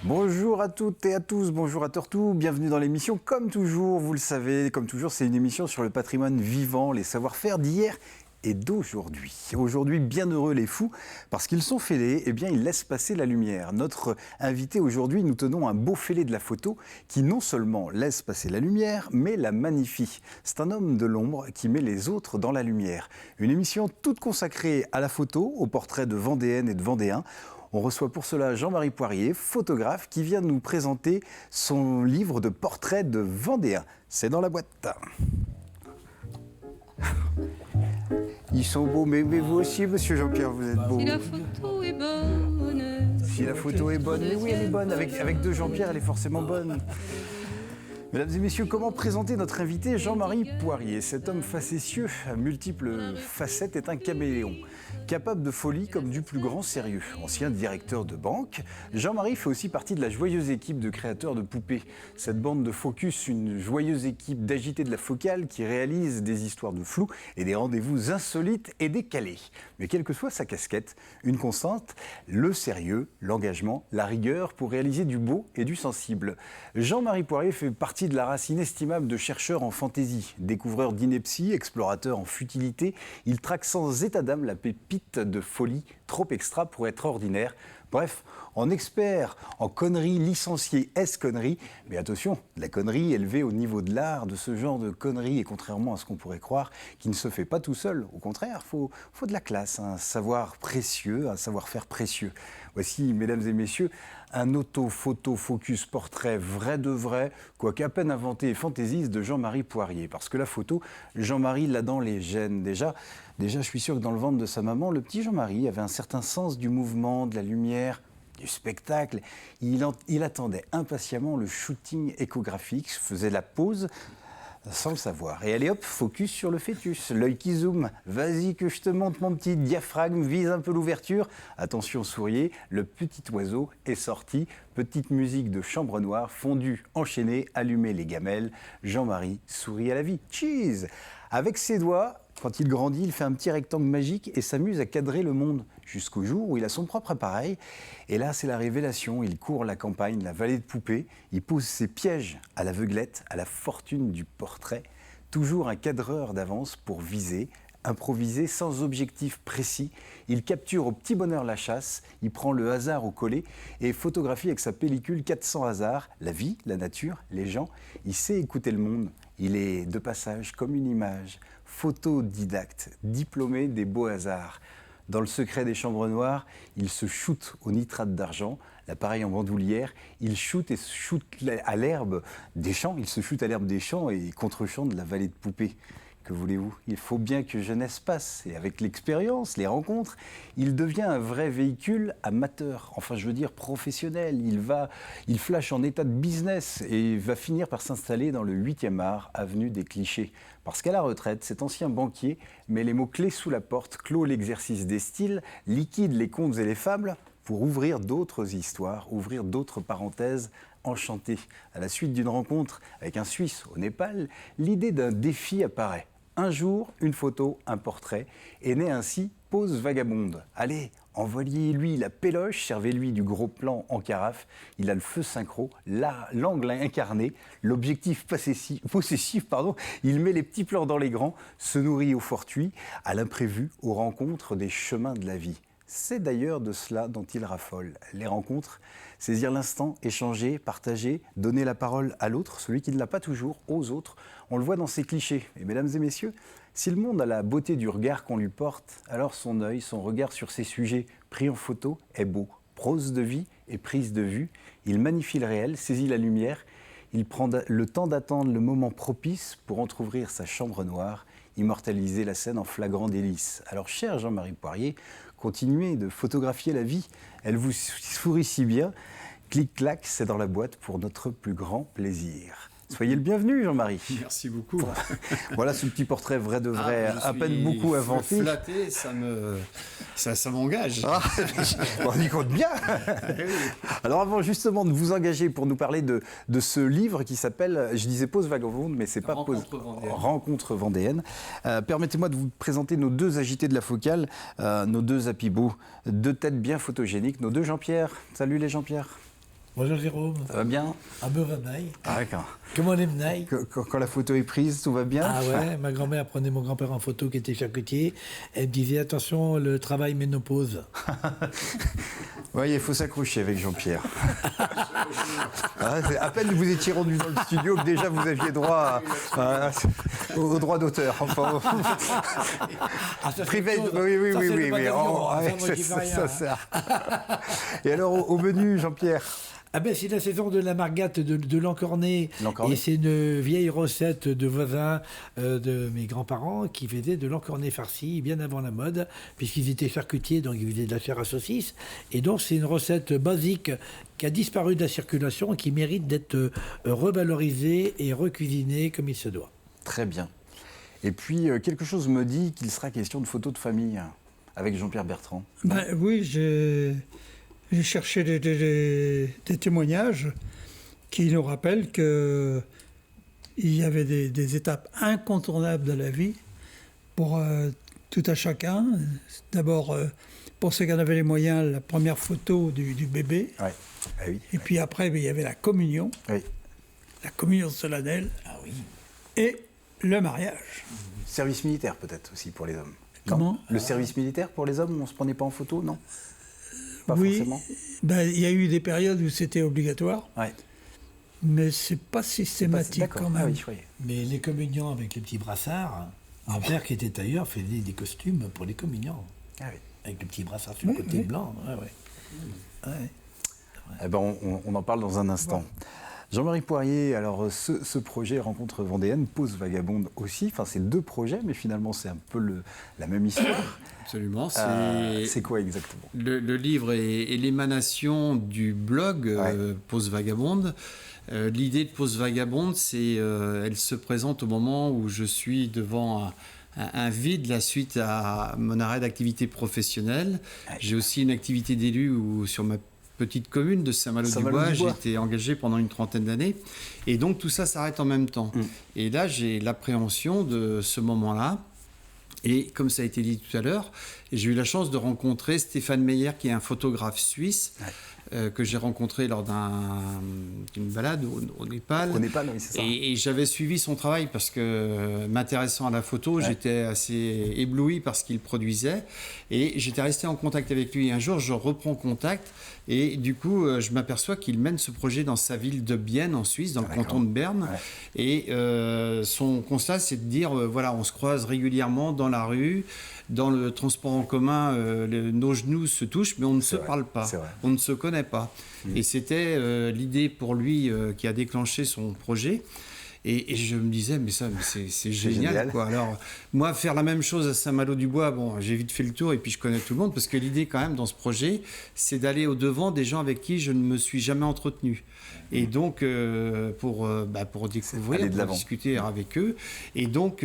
Bonjour à toutes et à tous, bonjour à Tortou, bienvenue dans l'émission. Comme toujours, vous le savez, comme toujours, c'est une émission sur le patrimoine vivant, les savoir-faire d'hier et d'aujourd'hui. Aujourd'hui, bien heureux les fous, parce qu'ils sont fêlés, eh bien ils laissent passer la lumière. Notre invité aujourd'hui, nous tenons un beau fêlé de la photo qui non seulement laisse passer la lumière, mais la magnifie. C'est un homme de l'ombre qui met les autres dans la lumière. Une émission toute consacrée à la photo, aux portraits de Vendéennes et de Vendéens. On reçoit pour cela Jean-Marie Poirier, photographe, qui vient nous présenter son livre de portraits de Vendéens. C'est dans la boîte. Ils sont beaux, mais vous aussi, monsieur Jean-Pierre, vous êtes beau. Si la photo est bonne. Si la photo est bonne, mais oui, elle est bonne. Avec deux Jean-Pierre, elle est forcément bonne. Mesdames et messieurs, comment présenter notre invité Jean-Marie Poirier? Cet homme facétieux, à multiples facettes, est un caméléon. Capable de folie comme du plus grand sérieux. Ancien directeur de banque, Jean-Marie fait aussi partie de la joyeuse équipe de créateurs de poupées. Cette bande de Focus, une joyeuse équipe d'agités de la focale qui réalise des histoires de flou et des rendez-vous insolites et décalés. Mais quelle que soit sa casquette, une constante, le sérieux, l'engagement, la rigueur pour réaliser du beau et du sensible. Jean-Marie Poirier fait partie de la race inestimable de chercheurs en fantaisie, découvreurs d'ineptie, explorateurs en futilité. Il traque sans état d'âme la pépite de folie, trop extra pour être ordinaire. Bref, en expert, en conneries, licencié S-conneries, mais attention, la connerie élevée au niveau de l'art, de ce genre de conneries, et contrairement à ce qu'on pourrait croire, qui ne se fait pas tout seul. Au contraire, faut de la classe, un savoir précieux, un savoir-faire précieux. Voici, mesdames et messieurs, un auto-photo-focus portrait vrai de vrai, quoique à peine inventé et fantaisiste de Jean-Marie Poirier. Parce que la photo, Jean-Marie l'a dans les gènes. Déjà, je suis sûr que dans le ventre de sa maman, le petit Jean-Marie avait un certain sens du mouvement, de la lumière, du spectacle. Il attendait impatiemment le shooting échographique, faisait la pause sans le savoir. Et allez hop, focus sur le fœtus, l'œil qui zoome. Vas-y que je te montre mon petit diaphragme, vise un peu l'ouverture. Attention, souriez, le petit oiseau est sorti. Petite musique de chambre noire, fondue, enchaînée, allumez les gamelles. Jean-Marie sourit à la vie. Cheese! Avec ses doigts, quand il grandit, il fait un petit rectangle magique et s'amuse à cadrer le monde. Jusqu'au jour où il a son propre appareil. Et là, c'est la révélation. Il court la campagne, la vallée de poupées. Il pose ses pièges à l'aveuglette, à la fortune du portrait. Toujours un cadreur d'avance pour viser, improviser sans objectif précis. Il capture au petit bonheur la chasse. Il prend le hasard au collet et photographie avec sa pellicule 400 hasards. La vie, la nature, les gens. Il sait écouter le monde. Il est de passage comme une image. Photodidacte, diplômé des beaux hasards. Dans le secret des chambres noires, il se shoot au nitrate d'argent, l'appareil en bandoulière, il shoot et se shoot à l'herbe des champs, il se shoot à l'herbe des champs et contre-champ de la vallée de poupées. Que voulez-vous? Il faut bien que jeunesse passe. Et avec l'expérience, les rencontres, il devient un vrai véhicule amateur. Enfin, je veux dire professionnel. Il flash en état de business et va finir par s'installer dans le 8e art, avenue des Clichés. Parce qu'à la retraite, cet ancien banquier met les mots-clés sous la porte, clôt l'exercice des styles, liquide les contes et les fables pour ouvrir d'autres histoires, ouvrir d'autres parenthèses enchantées. À la suite d'une rencontre avec un Suisse au Népal, l'idée d'un défi apparaît. Un jour, une photo, un portrait, est né ainsi Pose Vagabonde. Allez, envoyez-lui la péloche, servez-lui du gros plan en carafe. Il a le feu synchro, l'angle incarné, l'objectif possessif, il met les petits plans dans les grands, se nourrit au fortuit, à l'imprévu, aux rencontres des chemins de la vie. C'est d'ailleurs de cela dont il raffole. Les rencontres, saisir l'instant, échanger, partager, donner la parole à l'autre, celui qui ne l'a pas toujours, aux autres. On le voit dans ses clichés. Et mesdames et messieurs, si le monde a la beauté du regard qu'on lui porte, alors son œil, son regard sur ses sujets pris en photo est beau. Prose de vie et prise de vue, il magnifie le réel, saisit la lumière. Il prend le temps d'attendre le moment propice pour entr'ouvrir sa chambre noire, immortaliser la scène en flagrant délice. Alors, cher Jean-Marie Poirier, continuez de photographier la vie. Elle vous sourit si bien. Clic-clac, c'est dans la boîte pour notre plus grand plaisir. Soyez le bienvenu, Jean-Marie. Merci beaucoup. Voilà ce petit portrait vrai de vrai, à peine beaucoup inventé. Flatté, ça m'engage. Ah, on y compte bien. Alors avant justement de vous engager pour nous parler de ce livre qui s'appelle, je disais Pose Vagabonde, mais c'est pas Rencontre Vendéenne. Permettez-moi de vous présenter nos deux agités de la focale, nos deux happy-beaux, deux têtes bien photogéniques, nos deux Jean-Pierre. Salut les Jean-Pierre. Bonjour Jérôme. Ça va bien? Ah ben va bien. Ah, d'accord. Comment les menailles? Quand la photo est prise, tout va bien? Ah ouais, ma grand-mère prenait mon grand-père en photo qui était charcutier. Elle me disait attention, le travail ménopause. Oui, il faut s'accrocher avec Jean-Pierre. À peine vous étiez rendu dans le studio que déjà vous aviez droit au droit d'auteur. Enfin, privé. Oui. Ça. Et alors, au menu, Jean-Pierre? Ah ben c'est la saison de la margate de l'encornet. Et c'est une vieille recette de voisins de mes grands-parents qui faisaient de l'encornet farci bien avant la mode, puisqu'ils étaient charcutiers, donc ils faisaient de la chair à saucisse. Et donc c'est une recette basique qui a disparu de la circulation et qui mérite d'être revalorisée et recuisinée comme il se doit. Très bien. Et puis quelque chose me dit qu'il sera question de photos de famille avec Jean-Pierre Bertrand. Ben, oui, j'ai cherché des témoignages qui nous rappellent qu'il y avait des étapes incontournables de la vie pour tout à chacun. D'abord, pour ceux qui en avaient les moyens, la première photo du bébé. Ouais. Ah oui. Et puis après, il y avait la communion. Oui. La communion solennelle. Ah oui. Et le mariage. Service militaire peut-être aussi pour les hommes. Comment? Non, le service militaire pour les hommes, on ne se prenait pas en photo, non? Pas oui, forcément. Ben, il y a eu des périodes où c'était obligatoire, Ouais. mais c'est pas systématique D'accord. quand même. Ah oui, je voyais. Mais les communions avec les petits brassards, mon père qui était tailleur faisait des costumes pour les communions. Ah oui. Avec le petit brassard sur le côté blanc. Ouais. Eh ben, on en parle dans un instant. Ouais. Jean-Marie Poirier, alors ce projet Rencontre vendéenne, Pause vagabonde aussi, enfin c'est deux projets, mais finalement c'est un peu la même histoire. Absolument. C'est quoi exactement? Le livre est l'émanation du blog Pause vagabonde. L'idée de Pause vagabonde, elle se présente au moment où je suis devant un vide la suite à mon arrêt d'activité professionnelle. J'ai aussi une activité d'élu sur ma petite commune de Saint-Malo-du-Bois. J'ai été engagé pendant une trentaine d'années. Et donc, tout ça s'arrête en même temps. Et là, j'ai l'appréhension de ce moment-là. Et comme ça a été dit tout à l'heure, j'ai eu la chance de rencontrer Stéphane Meyer, qui est un photographe suisse, que j'ai rencontré lors d'une balade au Népal. Au Népal, oui, c'est ça. Et j'avais suivi son travail parce que, m'intéressant à la photo, j'étais assez ébloui par ce qu'il produisait. Et j'étais resté en contact avec lui. Et un jour, je reprends contact. Et du coup, je m'aperçois qu'il mène ce projet dans sa ville de Bienne, en Suisse, dans le canton de Berne. Et son constat, c'est de dire, voilà, on se croise régulièrement dans la rue, dans le transport en commun, nos genoux se touchent, mais on ne se parle pas, on ne se connaît pas. Et c'était l'idée pour lui qui a déclenché son projet. Et je me disais, mais c'est génial, quoi. Alors, moi, faire la même chose à Saint-Malo-du-Bois, bon, j'ai vite fait le tour et puis je connais tout le monde, parce que l'idée, quand même, dans ce projet, c'est d'aller au-devant des gens avec qui je ne me suis jamais entretenu. Et donc, pour découvrir, pour discuter avec eux. Et donc,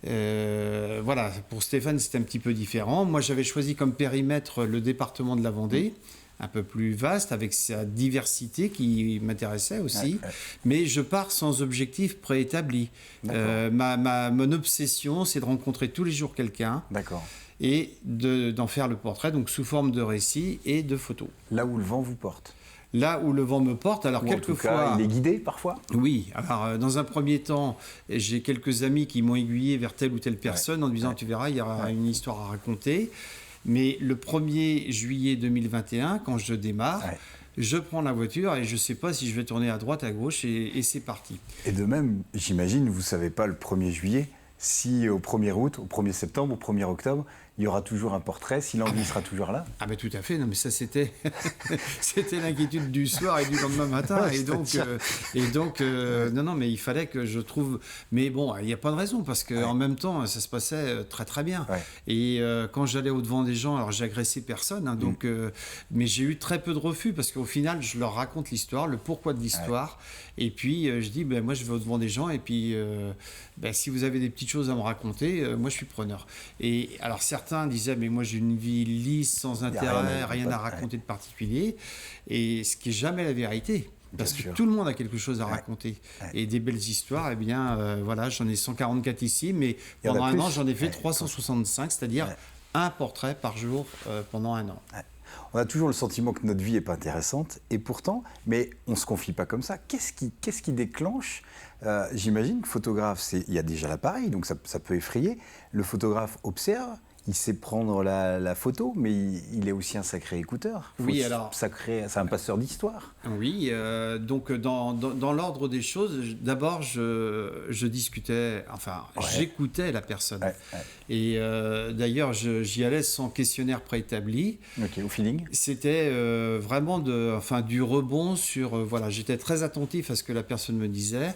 voilà, pour Stéphane, c'était un petit peu différent. Moi, j'avais choisi comme périmètre le département de la Vendée. Un peu plus vaste, avec sa diversité qui m'intéressait aussi. Mais je pars sans objectif préétabli. Mon obsession, c'est de rencontrer tous les jours quelqu'un. D'accord. Et d'en faire le portrait, donc sous forme de récit et de photos. Là où le vent vous porte. Là où le vent me porte, alors quelquefois... Il est guidé parfois? Oui, alors dans un premier temps, j'ai quelques amis qui m'ont aiguillé vers telle ou telle personne en me disant, tu verras, il y aura une histoire à raconter. Mais le 1er juillet 2021, quand je démarre, je prends la voiture et je ne sais pas si je vais tourner à droite, à gauche, et c'est parti. Et de même, j'imagine, vous ne savez pas le 1er juillet, si au 1er août, au 1er septembre, au 1er octobre, il y aura toujours un portrait, si l'envie sera toujours là. Ah ben tout à fait, non mais ça c'était l'inquiétude du soir et du lendemain matin. Non mais il fallait que je trouve... Mais bon, il n'y a pas de raison, parce qu'en même temps, ça se passait très très bien. Et quand j'allais au-devant des gens, alors j'ai agressé personne, hein, donc, mais j'ai eu très peu de refus, parce qu'au final, je leur raconte l'histoire, le pourquoi de l'histoire. Et puis je dis, moi je vais au-devant des gens, et puis si vous avez des petites choses à me raconter, moi je suis preneur. Et alors certains disaient, mais moi j'ai une vie lisse, sans intérêt, rien à raconter de particulier, et ce qui n'est jamais la vérité. Parce que tout le monde a quelque chose à raconter. Et des belles histoires, eh bien, voilà, j'en ai 144 ici, mais pendant un an, j'en ai fait 365, c'est-à-dire un portrait par jour pendant un an. On a toujours le sentiment que notre vie n'est pas intéressante, et pourtant, mais on ne se confie pas comme ça. Qu'est-ce qui déclenche J'imagine que photographe, il y a déjà l'appareil, donc ça peut effrayer. Le photographe observe, il sait prendre la photo, mais il est aussi un sacré écouteur. Oui, alors... C'est un passeur d'histoire. Oui, donc dans l'ordre des choses, d'abord je discutais, enfin j'écoutais la personne. Ouais. Et d'ailleurs j'y allais sans questionnaire préétabli. Ok, au feeling. C'était vraiment du rebond sur... voilà, j'étais très attentif à ce que la personne me disait.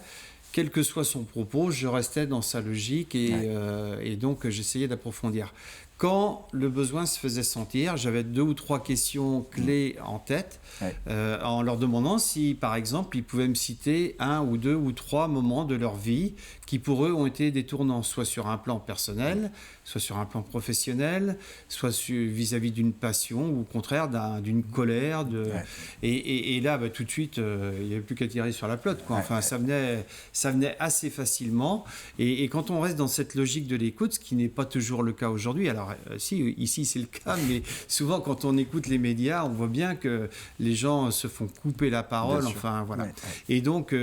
Quel que soit son propos, je restais dans sa logique et donc j'essayais d'approfondir. Quand le besoin se faisait sentir, j'avais 2 ou 3 questions clés en tête, en leur demandant si, par exemple, ils pouvaient me citer 1 ou 2 ou 3 moments de leur vie qui, pour eux, ont été des tournants, soit sur un plan personnel, soit sur un plan professionnel, soit vis-à-vis d'une passion, ou au contraire d'une colère. Et là, tout de suite, il n'y avait plus qu'à tirer sur la pelote, quoi. Enfin, ça venait assez facilement. Et quand on reste dans cette logique de l'écoute, ce qui n'est pas toujours le cas aujourd'hui, alors si, ici c'est le cas, mais souvent quand on écoute les médias, on voit bien que les gens se font couper la parole, enfin voilà. Et donc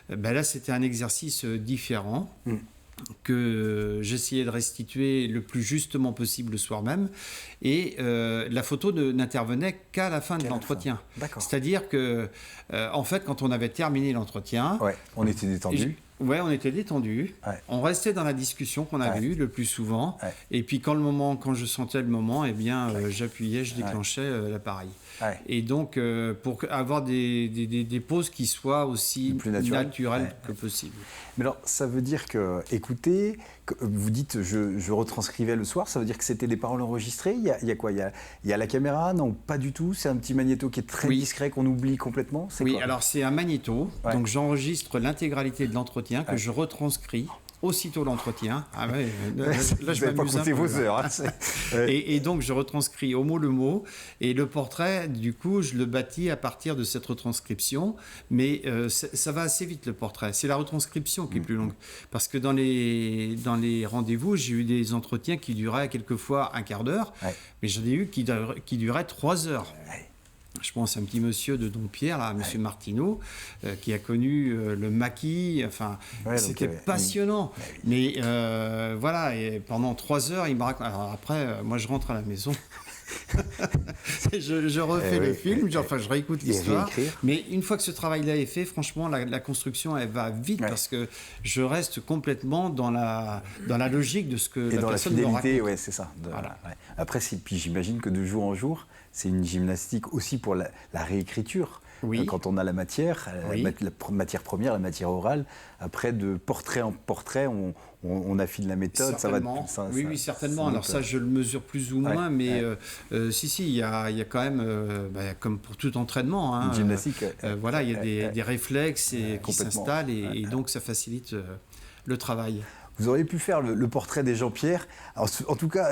là, c'était un exercice différent. Que j'essayais de restituer le plus justement possible le soir même. Et la photo n'intervenait qu'à la fin de l'entretien. C'est-à-dire que, en fait, quand on avait terminé l'entretien... on était détendu. On était détendu. On restait dans la discussion qu'on avait eue le plus souvent. Et puis quand je sentais le moment, j'appuyais, je déclenchais l'appareil. Et donc, pour avoir des pauses qui soient aussi plus naturelles que possible. Mais alors, ça veut dire que, écoutez, vous dites je retranscrivais le soir, ça veut dire que c'était des paroles enregistrées. Il y a quoi ? Il y a la caméra ? Non, pas du tout. C'est un petit magnéto qui est très discret, qu'on oublie complètement. Alors c'est un magnéto. Donc j'enregistre l'intégralité de l'entretien que je retranscris. Aussitôt l'entretien. Là, je vais pas compter vos heures. Et donc, je retranscris au mot le mot. Et le portrait, du coup, je le bâtis à partir de cette retranscription. Mais ça va assez vite, le portrait. C'est la retranscription qui est plus longue. Parce que dans les rendez-vous, j'ai eu des entretiens qui duraient quelquefois un quart d'heure. Mais j'en ai eu qui duraient 3 heures. Je pense à un petit monsieur de Dompierre, là, monsieur Martineau, qui a connu le maquis. Enfin, c'était passionnant. Mais voilà, et pendant 3 heures, il me raconte. Alors après, moi, je rentre à la maison. je refais le film, je réécoute l'histoire. Mais une fois que ce travail-là est fait, franchement, la construction, elle va vite parce que je reste complètement dans la logique de ce que la personne me raconte. Et dans la fidélité, c'est ça. Après, puis j'imagine que de jour en jour, c'est une gymnastique aussi pour la réécriture. Quand on a la matière, la matière première, la matière orale, après de portrait en portrait, on affine la méthode. Certainement. Oui, certainement. Alors ça, je le mesure plus ou moins, mais si, il y a quand même, comme pour tout entraînement, une gymnastique. Voilà, il y a des réflexes qui s'installent et donc ça facilite le travail. Vous auriez pu faire le portrait des Jean-Pierre. Alors, en tout cas,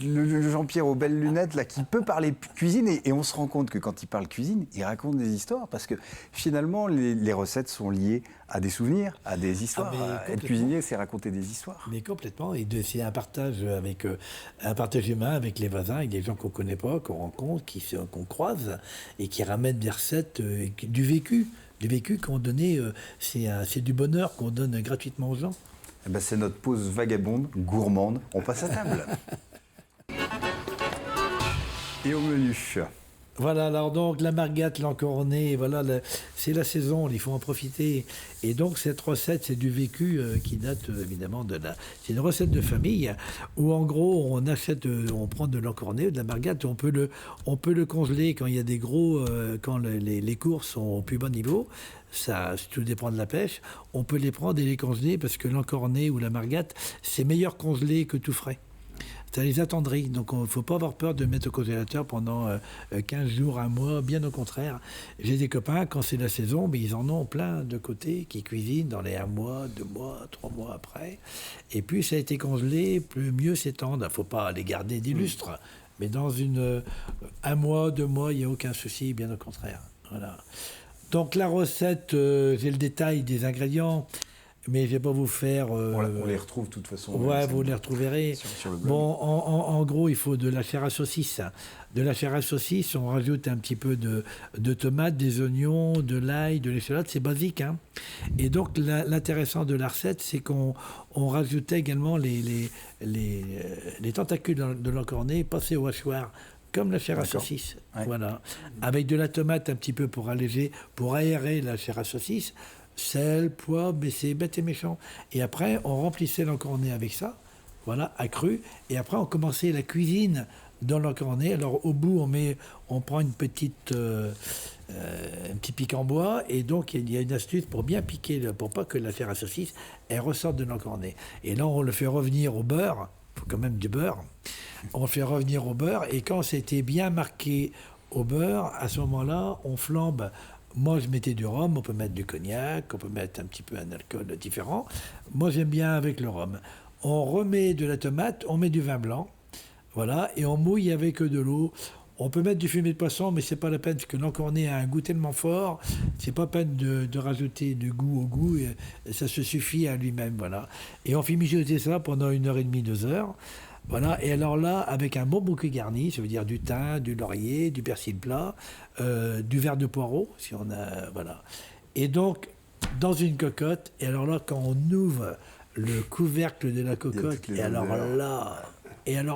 le Jean-Pierre aux belles lunettes, là, qui peut parler cuisine. Et on se rend compte que quand il parle cuisine, il raconte des histoires. Parce que finalement, les recettes sont liées à des souvenirs, à des histoires. Être cuisinier, c'est raconter des histoires. Mais complètement. Et c'est un partage humain avec les voisins, avec des gens qu'on ne connaît pas, qu'on rencontre, qu'on croise, et qui ramènent des recettes du vécu. Du vécu qu'on donnait, c'est du bonheur qu'on donne gratuitement aux gens. C'est notre pause vagabonde, gourmande. On passe à table. Et au menu. Voilà, alors donc la margate, l'encornée, voilà, c'est la saison, il faut en profiter. Et donc cette recette, c'est du vécu qui date évidemment c'est une recette de famille où en gros on prend de l'encornée, de la margate, on peut le congeler quand il y a des gros, quand les courses sont au plus bas niveau. Ça, tout dépend de la pêche. On peut les prendre et les congeler parce que l'encornée ou la margate, c'est meilleur congelé que tout frais. Ça les attendrit. Donc, il ne faut pas avoir peur de mettre au congélateur pendant 15 jours, un mois. Bien au contraire. J'ai des copains, quand c'est la saison, ils en ont plein de côté qui cuisinent dans les 1 mois, 2 mois, 3 mois après. Et puis, ça a été congelé, mieux c'est tendre. Il ne faut pas les garder des lustres. Mais dans 1 mois, 2 mois, il n'y a aucun souci. Bien au contraire. Voilà. Donc, la recette, j'ai le détail des ingrédients. mais je ne vais pas vous faire... on les retrouve de toute façon. Ouais, vous les retrouverez. Sur le blog. Bon, en gros, il faut de la chair à saucisse. De la chair à saucisse, on rajoute un petit peu de tomates, des oignons, de l'ail, de l'échalote, c'est basique. Hein. Et donc, l'intéressant de la recette, c'est qu'on rajoutait également les tentacules de l'encornet passés au hachoir, comme la chair à saucisse. Ouais. Voilà. Avec de la tomate un petit peu pour alléger, pour aérer la chair à saucisse, sel, poivre, mais c'est bête et méchant. Et après, on remplissait l'encornet avec ça, voilà, accru. Et après, on commençait la cuisine dans l'encornet. Alors, au bout, on prend un petit pic en bois. Et donc, il y a une astuce pour bien piquer, pour pas que la chair à saucisse, elle ressorte de l'encornet. Et là, on le fait revenir au beurre. Il faut quand même du beurre. On le fait revenir au beurre. Et quand c'était bien marqué au beurre, à ce moment-là, on flambe. Moi, je mettais du rhum, on peut mettre du cognac, on peut mettre un petit peu un alcool différent. Moi, j'aime bien avec le rhum. On remet de la tomate, on met du vin blanc, voilà, et on mouille avec de l'eau. On peut mettre du fumet de poisson, mais c'est pas la peine, parce que l'encornet a un goût tellement fort, c'est pas peine de rajouter du goût au goût, et ça se suffit à lui-même, voilà. Et on fait mijoter ça pendant 1h30, 2 heures. Voilà, et alors là, avec un bon bouquet garni, ça veut dire du thym, du laurier, du persil plat, du verre de poireau, si on a, voilà. Et donc, dans une cocotte, et alors là, quand on ouvre le couvercle de la cocotte, et alors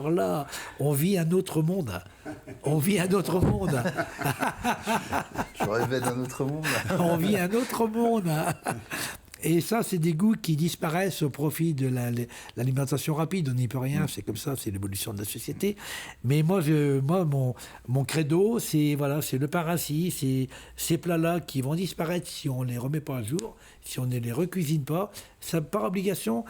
là, on vit un autre monde. On vit un autre monde. Je rêvais d'un autre monde. On vit un autre monde. Et ça, c'est des goûts qui disparaissent au profit de l'alimentation rapide. On n'y peut rien, c'est comme ça, c'est l'évolution de la société. Mais moi, mon credo, c'est le pain rassis, c'est ces plats-là qui vont disparaître si on ne les remet pas à jour, si on ne les recuisine pas. Ça, par obligation,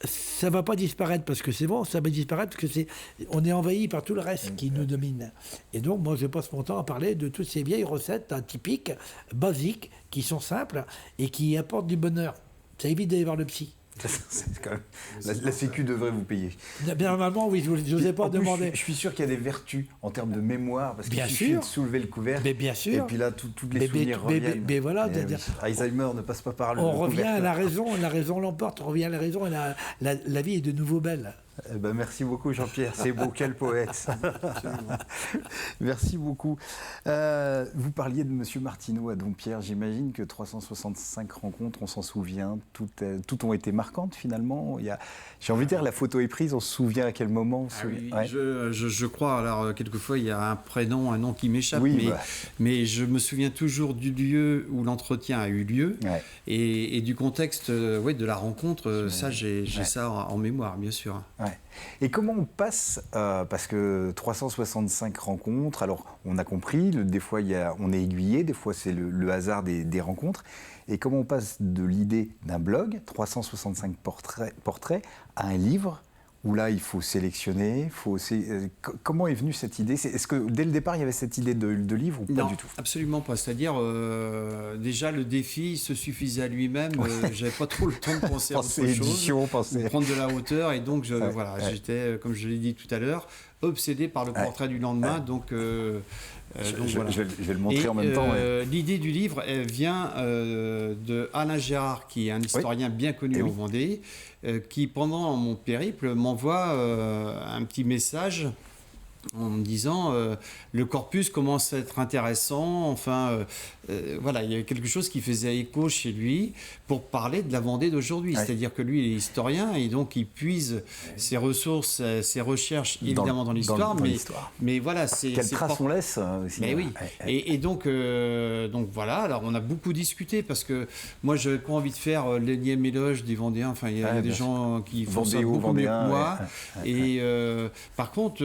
ça ne va pas disparaître parce que c'est bon, ça va disparaître parce que on est envahi par tout le reste qui nous domine. Et donc, moi, je passe mon temps à parler de toutes ces vieilles recettes typiques, basiques, qui sont simples et qui apportent du bonheur. Ça évite d'aller voir le psy. C'est quand même... la Sécu devrait vous payer. Bien, normalement, oui, je n'osais pas demander. Je suis sûr qu'il y a des vertus en termes de mémoire, parce qu'il suffit de soulever le couvercle. Mais bien sûr. Et puis là, tous les souvenirs reviennent. Mais voilà. Alzheimer ne passe pas par le couvercle. On revient à la raison l'emporte, on revient à la raison, et la vie est de nouveau belle. Eh ben, merci beaucoup Jean-Pierre, c'est beau, quel poète. Merci beaucoup. Vous parliez de Monsieur Martineau à Dompierre, j'imagine que 365 rencontres, on s'en souvient, toutes ont été marquantes finalement. J'ai envie de dire, la photo est prise, on se souvient à quel moment oui, ouais. Je crois, alors quelquefois il y a un prénom, un nom qui m'échappe, oui, mais je me souviens toujours du lieu où l'entretien a eu lieu, ouais. et du contexte de la rencontre, ça j'ai ça en mémoire bien sûr. Ouais. Et comment on passe, parce que 365 rencontres, alors on a compris, des fois on est aiguillé, des fois c'est le hasard des rencontres, et comment on passe de l'idée d'un blog, 365 portraits, à un livre, où là il faut sélectionner, comment est venue cette idée ? Est-ce que dès le départ il y avait cette idée de livre ou pas du tout ? Absolument pas, c'est-à-dire déjà le défi se suffisait à lui-même, j'avais pas trop le temps de penser à autre chose, prendre de la hauteur, et donc j'étais, comme je l'ai dit tout à l'heure, obsédé par le portrait du lendemain, donc voilà. Je vais le montrer en même temps. L'idée du livre, elle vient de Alain Gérard, qui est un historien bien connu en Vendée, qui, pendant mon périple, m'envoie un petit message en me disant le corpus commence à être intéressant, enfin voilà, il y avait quelque chose qui faisait écho chez lui pour parler de la Vendée d'aujourd'hui, c'est-à-dire que lui il est historien et donc il puise ses ressources, ses recherches évidemment dans l'histoire, mais voilà, quelle trace on laisse aussi. Mais oui, et donc voilà, alors on a beaucoup discuté parce que moi j'avais pas envie de faire l'énième éloge des Vendéens, enfin il y a des gens qui font ça beaucoup mieux que moi, et par contre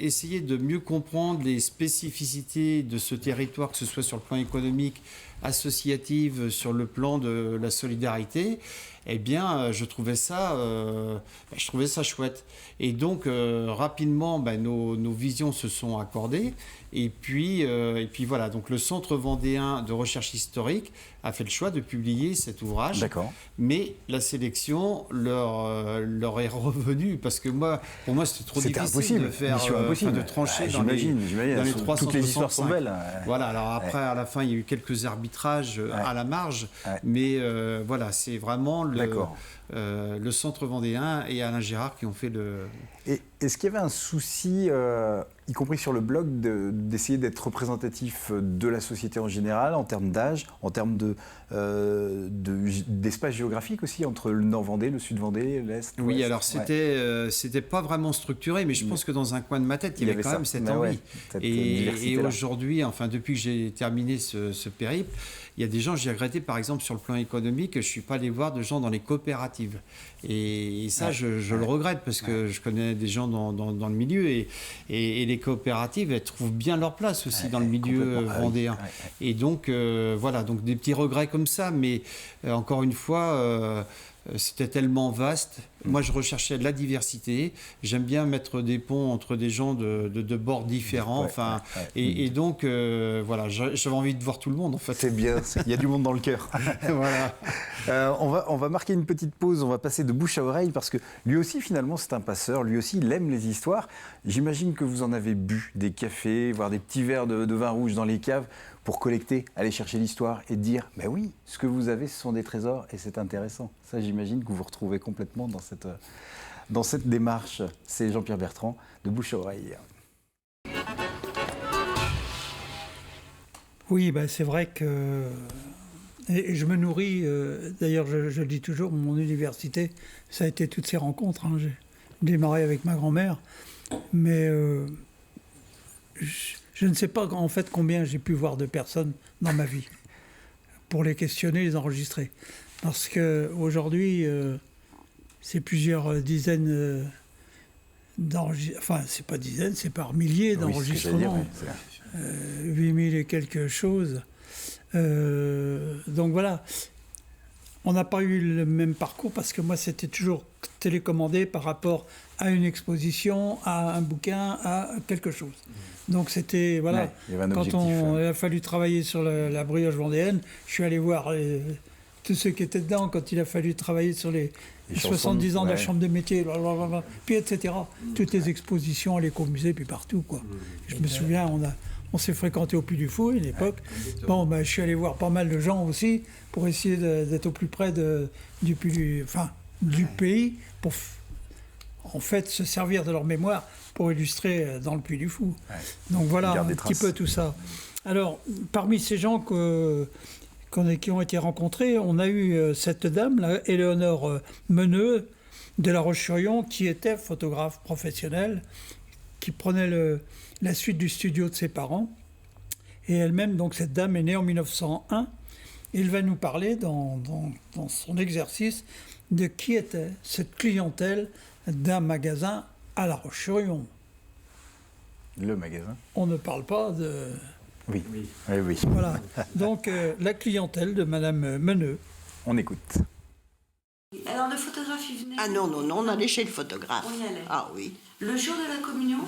essayer de mieux comprendre les spécificités de ce territoire, que ce soit sur le plan économique, associatif, sur le plan de la solidarité, eh bien, je trouvais ça chouette. Et donc, rapidement, nos visions se sont accordées. Et puis voilà, donc le Centre vendéen de recherche historique a fait le choix de publier cet ouvrage. D'accord. Mais la sélection leur est revenue parce que pour moi, c'était trop difficile de faire, de trancher dans les 360. Toutes les histoires sont belles. Voilà, alors après, à la fin, il y a eu quelques arbitrages. arbitrage à la marge, mais voilà, c'est vraiment le Centre Vendéen et Alain Gérard qui ont fait le... Et est-ce qu'il y avait un souci, y compris sur le blog, d'essayer d'être représentatif de la société en général, en termes d'âge, en termes d'espace géographique aussi, entre le Nord-Vendée, le Sud-Vendée, l'Est, l'Ouest? Oui, alors c'était pas vraiment structuré, mais je pense que dans un coin de ma tête, il y avait quand même cette envie. Et aujourd'hui, enfin depuis que j'ai terminé ce périple, il y a des gens, j'ai regretté par exemple sur le plan économique, que je ne suis pas allé voir de gens dans les coopératives. Et ça, je le regrette parce que je connais des gens dans le milieu et les coopératives, elles trouvent bien leur place aussi dans le milieu vendéen. Et donc, voilà, donc des petits regrets comme ça, mais encore une fois... c'était tellement vaste. Moi, je recherchais de la diversité. J'aime bien mettre des ponts entre des gens de bords différents. Et donc, voilà, j'avais envie de voir tout le monde, en fait. C'est bien, il y a du monde dans le cœur. Voilà. On va marquer une petite pause. On va passer de bouche à oreille parce que lui aussi, finalement, c'est un passeur. Lui aussi, il aime les histoires. J'imagine que vous en avez bu des cafés, voire des petits verres de vin rouge dans les caves pour collecter, aller chercher l'histoire et dire « Ben oui, ce que vous avez, ce sont des trésors et c'est intéressant ». Ça, j'imagine que vous vous retrouvez complètement dans cette démarche. C'est Jean-Pierre Bertrand de Bouche à Oreille. Oui, ben c'est vrai que... Et je me nourris, d'ailleurs je le dis toujours, mon université, ça a été toutes ces rencontres. Hein. J'ai démarré avec ma grand-mère, mais... Je ne sais pas en fait combien j'ai pu voir de personnes dans ma vie pour les questionner, les enregistrer. Parce qu'aujourd'hui, c'est plusieurs dizaines d'enregistrements, enfin c'est pas dizaines, c'est par milliers d'enregistrements. 8000 et quelque chose. Donc voilà, on n'a pas eu le même parcours parce que moi c'était toujours télécommandé par rapport à une exposition, à un bouquin, à quelque chose. Donc c'était, voilà, quand il a fallu travailler sur la brioche vendéenne, je suis allé voir tous ceux qui étaient dedans, quand il a fallu travailler sur les 70 ans de la Chambre des métiers, blablabla, puis etc. Toutes les expositions à l'écomusée, puis partout, quoi. Je me souviens, on s'est fréquenté au Puy du Fou à une époque. Bon, je suis allé voir pas mal de gens aussi, pour essayer d'être au plus près du pays, pour en fait se servir de leur mémoire pour illustrer dans le Puy du Fou. Donc voilà un petit peu tout ça. Alors, parmi ces gens qui ont été rencontrés, on a eu cette dame, là, Éléonore Meneux, de La Roche-sur-Yon, qui était photographe professionnelle, qui prenait la suite du studio de ses parents. Et elle-même, donc cette dame est née en 1901. Et elle va nous parler dans son exercice de qui était cette clientèle d'un magasin à La Roche-sur-Yon. Le magasin. On ne parle pas de... Oui. Voilà. Donc, la clientèle de Madame Meneux. On écoute. Alors, le photographe, il venait... Ah non, on allait chez le photographe. On y allait. Ah oui. Le jour de la communion?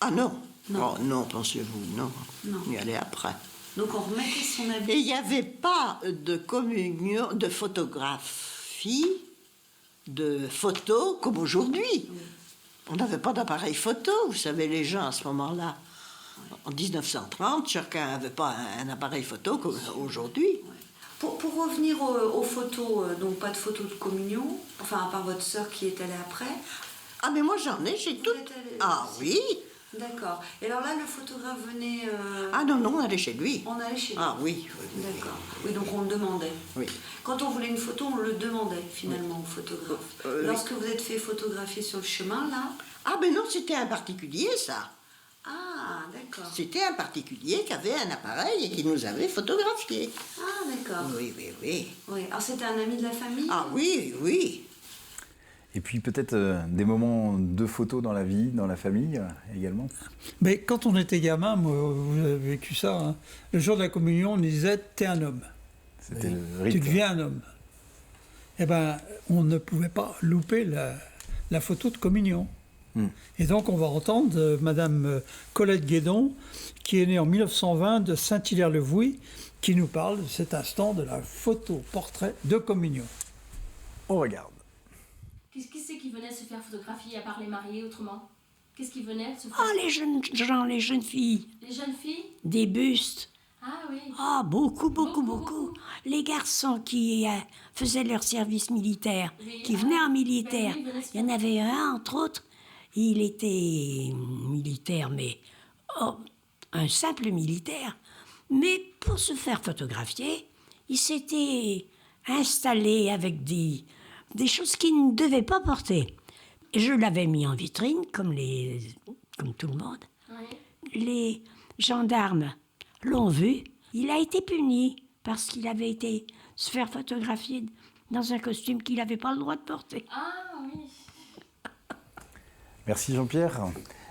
Ah non. Non. Oh, non, pensez-vous, non. On y allait après. Donc, on remettait son habit. Et il n'y avait pas de communion, de photographie, de photos comme aujourd'hui. Oui. On n'avait pas d'appareil photo, vous savez, les gens à ce moment-là. En 1930, chacun n'avait pas un appareil photo comme aujourd'hui. Pour revenir aux photos, donc pas de photos de communion, enfin à part votre sœur qui est allée après. Ah mais moi j'en ai, j'ai toutes. Ah oui. D'accord. Et alors là, le photographe venait... Ah non, on allait chez lui. On allait chez lui. Ah oui. D'accord. Oui, donc on le demandait. Oui. Quand on voulait une photo, on le demandait finalement au photographe. Lorsque vous êtes fait photographier sur le chemin, là... Ah ben non, c'était un particulier, ça. Ah, d'accord. C'était un particulier qui avait un appareil et qui nous avait photographié. Ah, d'accord. Oui. Alors c'était un ami de la famille? Ah oui. Et puis peut-être des moments de photos dans la vie, dans la famille également. Mais quand on était gamin, moi, vous avez vécu ça, hein, le jour de la communion, on disait « t'es un homme ». C'était le rite. Tu deviens un homme. Eh bien, on ne pouvait pas louper la photo de communion. Et donc, on va entendre Madame Colette Guédon, qui est née en 1920 de Saint-Hilaire-le-Vouy, qui nous parle de cet instant de la photo-portrait de communion. On regarde. Qui c'est qui venait se faire photographier à part les mariés autrement? Qu'est-ce qui venait se faire? Ah, les jeunes gens, les jeunes filles. Les jeunes filles? Des bustes. Ah oui. Ah, beaucoup, beaucoup, beaucoup. Les garçons qui faisaient leur service militaire, qui venaient en militaire, il y en avait un, entre autres, il était militaire, mais un simple militaire. Mais pour se faire photographier, il s'était installé avec des choses qu'il ne devait pas porter. Et je l'avais mis en vitrine, comme tout le monde. Oui. Les gendarmes l'ont vu. Il a été puni parce qu'il avait été se faire photographier dans un costume qu'il n'avait pas le droit de porter. Ah oui. Merci Jean-Pierre.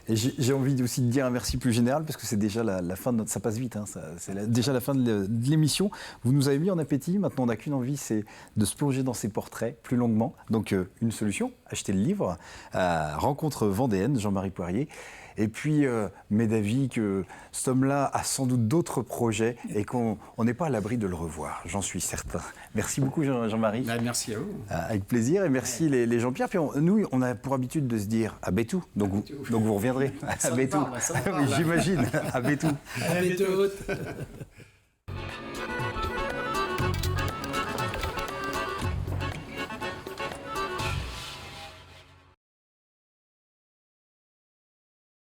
Et j'ai envie aussi de dire un merci plus général parce que c'est déjà la fin de notre... Ça passe vite, hein, c'est déjà la fin de l'émission. Vous nous avez mis en appétit. Maintenant, on n'a qu'une envie, c'est de se plonger dans ces portraits plus longuement. Donc, une solution, acheter le livre. Rencontre vendéenne, Jean-Marie Poirier. Et puis, m'est d'avis que cet homme-là a sans doute d'autres projets et qu'on n'est pas à l'abri de le revoir, j'en suis certain. Merci beaucoup Jean-Marie. Merci à vous. Avec plaisir et merci les Jean-Pierre. Puis nous, on a pour habitude de se dire à Béthou, donc vous reviendrez à Béthou. J'imagine, à Béthou. À Béthou.